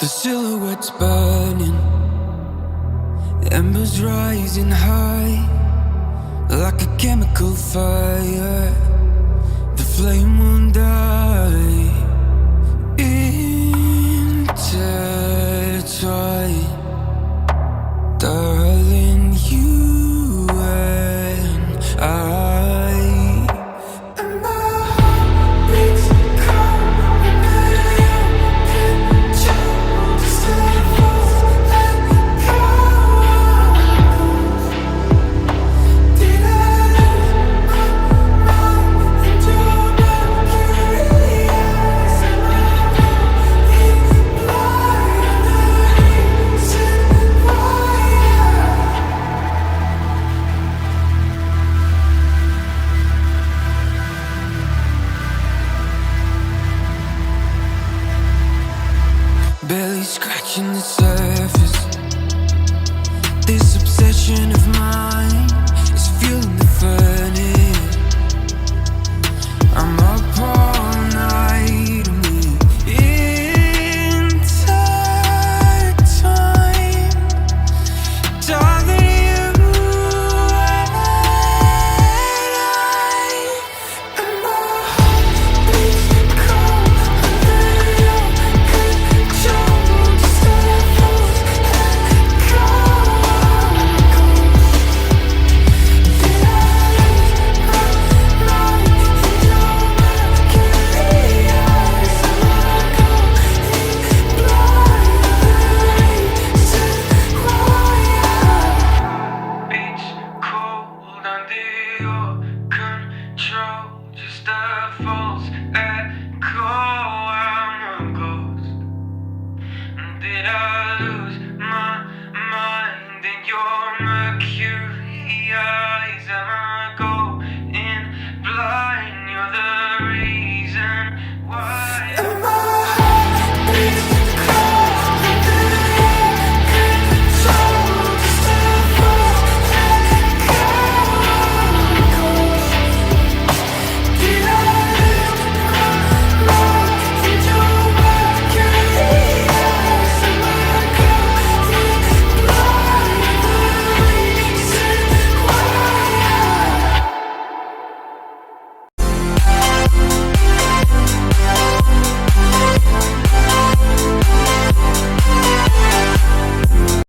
silhouettes burning, embers rising high, like a chemical fire. The flame won't die. Intertwine, darling, you and I. Barely scratching the surface. This obsession of mine is fueling the furnace. I'm up all night and we're intertwined. Darling, you and I. And my heart beats cold under your control. Just let it go. Did I lose my mind in your mercury eyes? Am I going blind? Beats cold under your control. Just a false echo. I'm a ghost. Did I